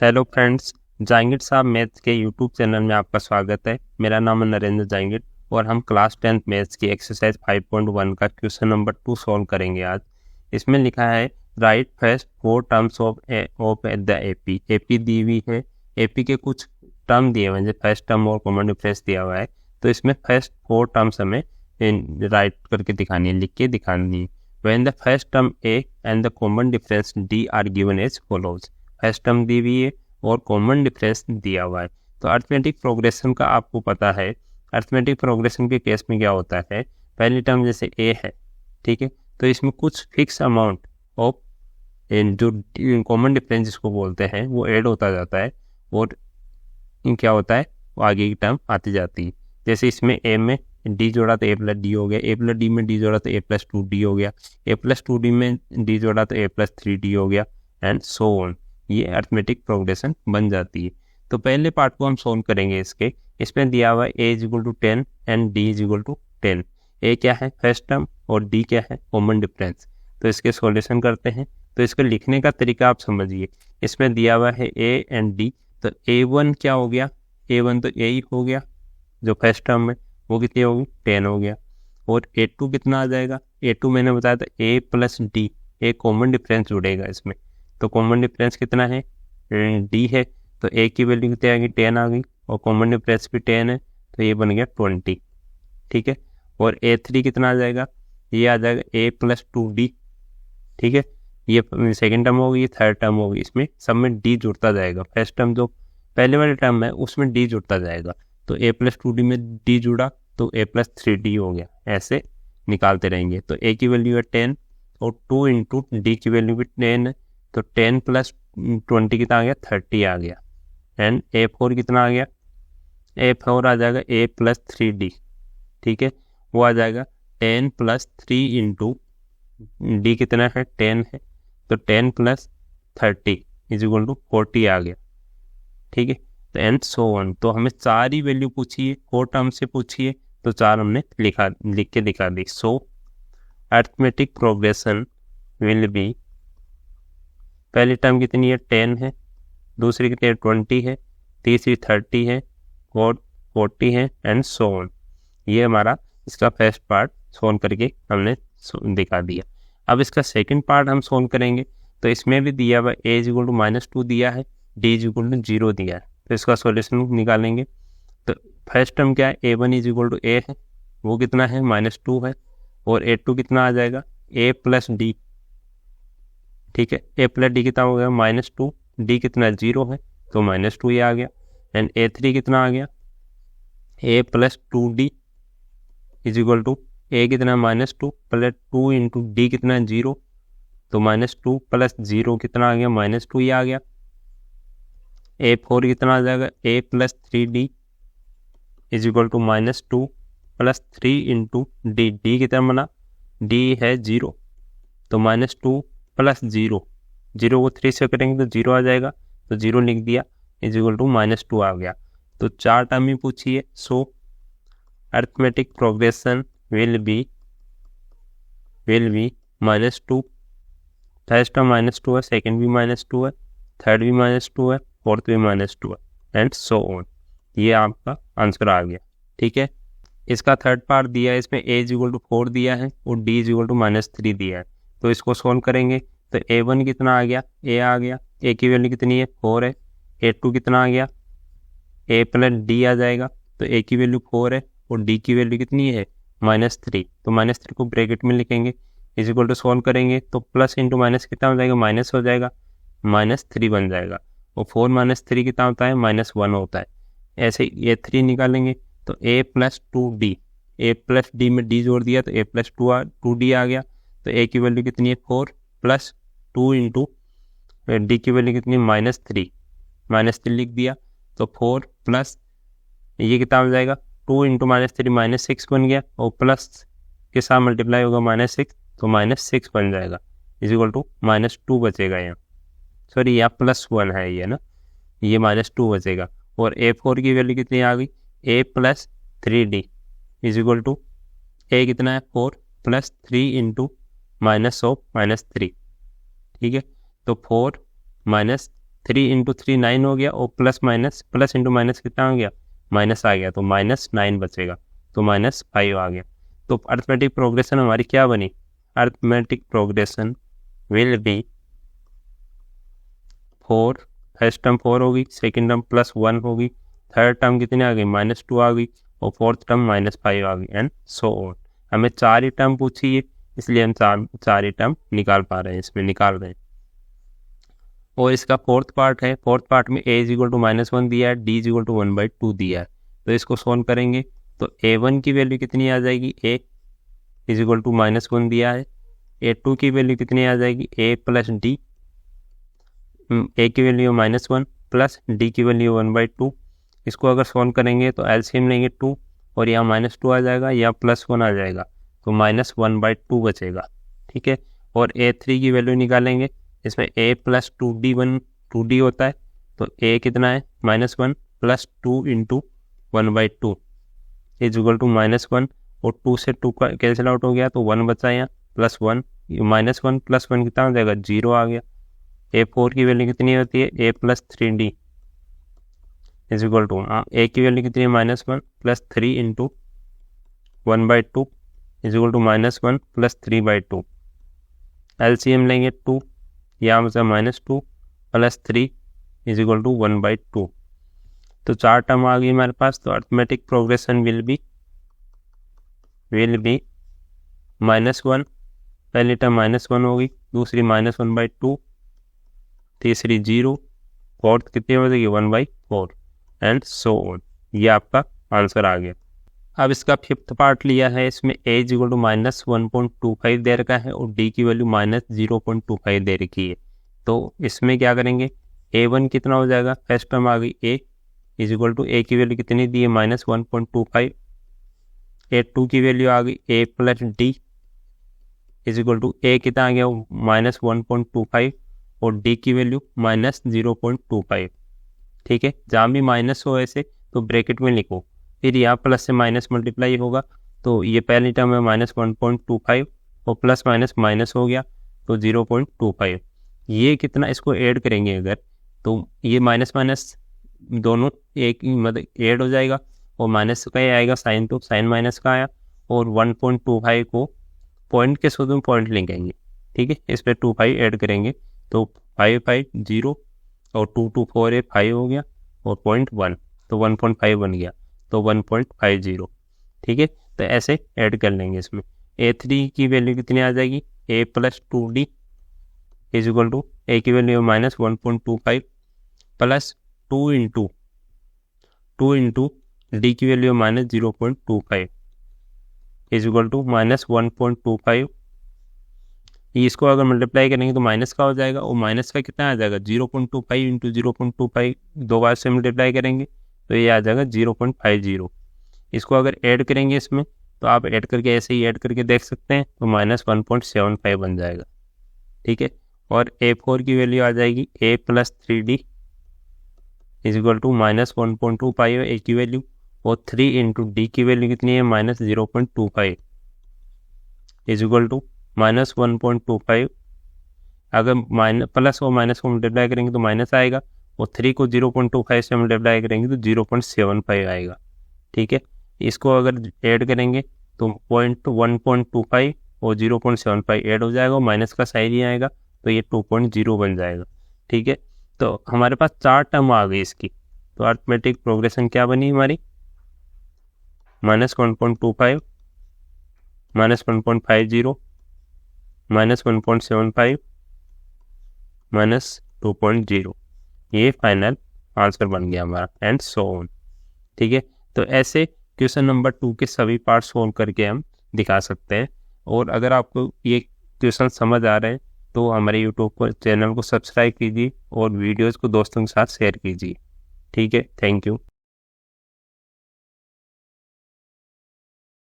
Hello friends, Jangid साहब maths के YouTube channel में आपका स्वागत है। मेरा नाम है नरेंद्र जांगिड और हम क्लास 10th मैथ्स की एक्सरसाइज 5.1 का क्वेश्चन नंबर 2 सॉल्व करेंगे आज। इसमें लिखा है right first 4 terms of the AP. AP दी हुई है, एपी के कुछ टर्म दिए हुए हैं, जैसे फर्स्ट टर्म और कॉमन डिफरेंस दिया हुआ है। तो इसमें फर्स्ट 4 टर्म्स हमें राइट करके दिखानी है, लिख के दिखानी है। When the first term A and the common difference D are given as follows. First term दी हुई है और कॉमन डिफरेंस दिया हुआ है। तो अरिथमेटिक प्रोग्रेशन का आपको पता है, अरिथमेटिक प्रोग्रेशन के केस में क्या होता है, पहली टर्म जैसे ए है, ठीक है, तो इसमें कुछ फिक्स अमाउंट ऑफ जो कॉमन डिफरेंस जिसको बोलते हैं वो ऐड होता जाता है और क्या होता है वो आगे की टर्म आती जाती है। जैसे इसमें ए में डी जोड़ा तो ए प्लस डी हो गया, ए प्लस डी में डी जोड़ा तो ए प्लस 2d हो गया, ए प्लस 2d में डी जोड़ा तो ए प्लस 3d हो गया एंड सो ऑन। ये अरिथमेटिक प्रोग्रेशन बन जाती है। तो पहले पार्ट को हम सोल्व करेंगे इसके। इसमें दिया हुआ है a is equal to 10 and d is equal to 10। a क्या है फर्स्ट टर्म और d क्या है कॉमन डिफरेंस। तो इसके सॉल्यूशन करते हैं। तो इसको लिखने का तरीका आप समझिए। इसमें दिया हुआ है a एंड d, तो a1 क्या हो गया, a1 तो a ही हो गया जो फर्स्ट टर्म में, वो कितनी होगी 10 हो गया। और a2 कितना आ जाएगा, a2 मैंने बताया था a plus D, a common difference जुड़ेगा इसमें। तो कॉमन डिफरेंस कितना है डी है, तो ए की वैल्यू कितनी आ गई 10 आ गई और कॉमन डिफरेंस भी 10 है, तो ये बन गया 20, ठीक है। और a3 कितना आ जाएगा, ये आ जाएगा a प्लस 2d, ठीक है। ये सेकेंड टर्म होगी, ये थर्ड टर्म होगी, इसमें सब में d जुड़ता जाएगा। फर्स्ट टर्म जो पहले वाले टर्म है उसमें d जुड़ता जाएगा, तो a प्लस 2d में d जुड़ा तो a प्लस 3d हो गया। ऐसे निकालते रहेंगे। तो a की वैल्यू है 10 और 2 इंटू डी की वैल्यू भी 10 है, तो 10 प्लस 20 कितना आ गया 30 आ गया। एंड a4 कितना आ गया, a4 आ जाएगा a प्लस 3d, ठीक है, वो आ जाएगा 10 प्लस 3 इंटू डी कितना है 10 है, तो 10 प्लस 30 इज इक्वल टू 40 आ गया, ठीक है। तो एंड सो ऑन। तो हमें चार ही वैल्यू पूछी है, 4 टर्म से पूछी है, तो चार हमने लिख के दिखा दी। सो अरिथमेटिक प्रोग्रेशन विल बी, पहली टर्म कितनी है 10 है, दूसरी कितनी है 20 है, तीसरी 30 है और 40 है एंड सो ऑन। ये हमारा इसका फर्स्ट पार्ट सोल्व करके हमने दिखा दिया। अब इसका सेकंड पार्ट हम सोल्व करेंगे। तो इसमें भी दिया हुआ a इज इक्वल टू -2 दिया है, d इज इक्वल टू 0 दिया है, तो इसका सॉल्यूशन निकालेंगे। तो फर्स्ट टर्म क्या है a1 is equal to a है, वो कितना है -2 है, और a2 कितना आ जाएगा a प्लस डी, ठीक है। a प्लस डी कितना हो गया -2, d कितना 0 है तो -2 ये आ गया। एंड a3 कितना आ गया a plus 2d is equal to a कितना -2 प्लस 2 इंटू डी कितना 0, तो -2 प्लस 0 कितना आ गया -2 ये आ गया। a4 कितना आ जाएगा a plus 3d is equal to -2 plus 3 into D, D कितना बना d है 0, तो -2 प्लस 0, 0 को 3 से करेंगे तो 0 आ जाएगा, तो 0 लिख दिया इज इक्वल टू -2 आ गया। तो चार टर्म ही पूछी है। So arithmetic progression will be -2, first term -2 है, सेकंड भी -2 है, थर्ड भी -2 है, फोर्थ भी -2 है एंड सो ऑन। ये आपका आंसर आ गया, ठीक है। इसका थर्ड पार्ट दिया है, इसमें a इज इक्वल टू 4 दिया है और d इज इक्वल टू -3 दिया है। तो इसको सोल्व करेंगे। तो a1 कितना आ गया a आ गया, a की वैल्यू कितनी है 4 है, a2 कितना आ गया a प्लस डी आ जाएगा, तो a की वैल्यू 4 है और d की वैल्यू कितनी है -3, तो -3 को ब्रैकेट में लिखेंगे, इज इक्वल टू सोल्व करेंगे तो प्लस इंटू माइनस कितना हो जाएगा माइनस हो जाएगा, -3 बन जाएगा। और 4 - 3 कितना होता है -1 होता है। ऐसे a3 निकालेंगे तो a plus 2d, a plus D में d जोड़ दिया तो a प्लस 2d आ गया, तो a की वैल्यू कितनी है 4 प्लस 2 इंटू डी की वैल्यू कितनी है -3 लिख दिया, तो 4 प्लस ये कितना हो जाएगा 2 इंटू -3 -6 बन गया, और प्लस के साथ मल्टीप्लाई होगा -6 तो -6 बन जाएगा इज इक्वल टू -2 बचेगा यहाँ, सॉरी यहाँ +1 है ये ना, ये -2 बचेगा। और a4 की वैल्यू कितनी आ गई a plus 3d is equal to a कितना है 4 प्लस 3 इंटू -3, ठीक है। तो 4 - 3 इंटू 3 9 हो गया, और प्लस इंटू माइनस कितना हो गया, माइनस आ गया, तो -9 बचेगा, तो -5 आ गया। तो अर्थमेटिक प्रोग्रेशन हमारी क्या बनी, arithmetic progression will B 4, first term 4 होगी, सेकेंड टर्म +1 होगी, थर्ड टर्म कितनी आ गई, -2 आ गई, और फोर्थ टर्म -5 आ गई, एंड सो ऑन। हमें 4 ही टर्म पूछी है, इसलिए हम चार ही टर्म निकाल पा रहे हैं, इसमें निकाल रहे हैं। और इसका फोर्थ पार्ट है, फोर्थ पार्ट में a = -1 दिया है, d = 1/2 दिया है। तो इसको सोल्व करेंगे तो a1 की वैल्यू कितनी आ जाएगी, a = -1 दिया है, a2 की वैल्यू कितनी आ जाएगी, a + d, a की वैल्यू -1 प्लस d की वैल्यू 1/2। इसको अगर सोल्व करेंगे तो एलसीएम लेंगे 2, और यहाँ -2 आ जाएगा, यहाँ +1 आ जाएगा, तो -1/2 बचेगा, ठीक है। और a3 की वैल्यू निकालेंगे, इसमें a + 2d होता है, तो a कितना है, -1 + 2 इंटू 1/2 = -1, और 2 से 2 का कैंसिल आउट हो गया, तो 1 बचा यहाँ, +1, -1 + 1 कितना हो जाएगा, 0 आ गया। a4 की वैल्यू कितनी होती है, a + 3d a की वैल्यू कितनी है, -1 + 3 इंटू 1/2 -1 + 3/2। एलसीएम लेंगे 2, यहाँ बचा -2 + 3 = 1/2। तो 4 टर्म आ गई हमारे पास। तो अर्थमेटिक प्रोग्रेशन विल बी -1, पहली टर्म -1 होगी, दूसरी -1/2, तीसरी 0, फोर्थ कितनी हो जाएगी, 1/4, एंड सो ऑन। ये आपका आंसर आ गया। अब इसका फिफ्थ पार्ट लिया है, इसमें a = -1.25 दे रखा है, और d की वैल्यू -0.25 दे रखी है। तो इसमें क्या करेंगे, a1 कितना हो जाएगा, फर्स्ट टर्म आ गई a a की वैल्यू कितनी दी है, -1.25, a2 की वैल्यू आ गई a + d a कितना आ गया, -1.25, और d की वैल्यू -0.25, ठीक है। जहाँ भी माइनस हो ऐसे तो ब्रैकेट में लिखो, फिर यहाँ प्लस से माइनस मल्टीप्लाई होगा, तो ये पहली टर्म है -1.25, और प्लस माइनस हो गया, तो 0.25। ये कितना, इसको ऐड करेंगे अगर, तो ये माइनस दोनों एक मतलब ऐड हो जाएगा, और माइनस का ही आएगा साइन, तो साइन माइनस का आया, और 1.25 को पॉइंट के सूत्र में पॉइंट लिखेंगे, ठीक है। इस पर 25 ऐड करेंगे, तो 5 5 0, और 2 2 4 5 हो गया, और 0.1, तो 1.5 बन गया, तो 1.50, ठीक है। तो ऐसे ऐड कर लेंगे इसमें। a3 की वैल्यू कितनी आ जाएगी, a + 2d a की वैल्यू -1.25 प्लस 2 इंटू d की वैल्यू -0.25 -1.25। इसको अगर मल्टीप्लाई करेंगे तो माइनस का हो जाएगा, और माइनस का कितना आ जाएगा, 0.25 इंटू 0.25, दो बार से मल्टीप्लाई करेंगे तो ये आ जाएगा 0.50। इसको अगर ऐड करेंगे इसमें, तो आप ऐड करके ऐसे ही ऐड करके देख सकते हैं, तो -1.75 बन जाएगा, ठीक है। और a4 की वैल्यू आ जाएगी a + 3d -1.25 a की वैल्यू, और 3 इंटू d की वैल्यू कितनी है, -0.25 -1.25। अगर प्लस और माइनस को मल्टीप्लाई करेंगे तो माइनस आएगा, और 3 को 0.25 से मल्टीप्लाई करेंगे तो 0.75 आएगा, ठीक है। इसको अगर ऐड करेंगे तो 1.25 और 0.75 ऐड हो जाएगा, और माइनस का साइन ही आएगा, तो ये 2.0 बन जाएगा, ठीक है। तो हमारे पास 4 टर्म आ गई इसकी। तो अर्थमेटिक प्रोग्रेशन क्या बनी हमारी, -1.25, -1.50, -1.75, -2.0। ये फाइनल आंसर बन गया हमारा, एंड सो ऑन, ठीक है। तो ऐसे क्वेश्चन नंबर 2 के सभी पार्ट सोल्व करके हम दिखा सकते हैं। और अगर आपको ये क्वेश्चन समझ आ रहे हैं तो हमारे यूट्यूब चैनल को सब्सक्राइब कीजिए, और वीडियोज़ को दोस्तों के साथ शेयर कीजिए, ठीक है। Thank you.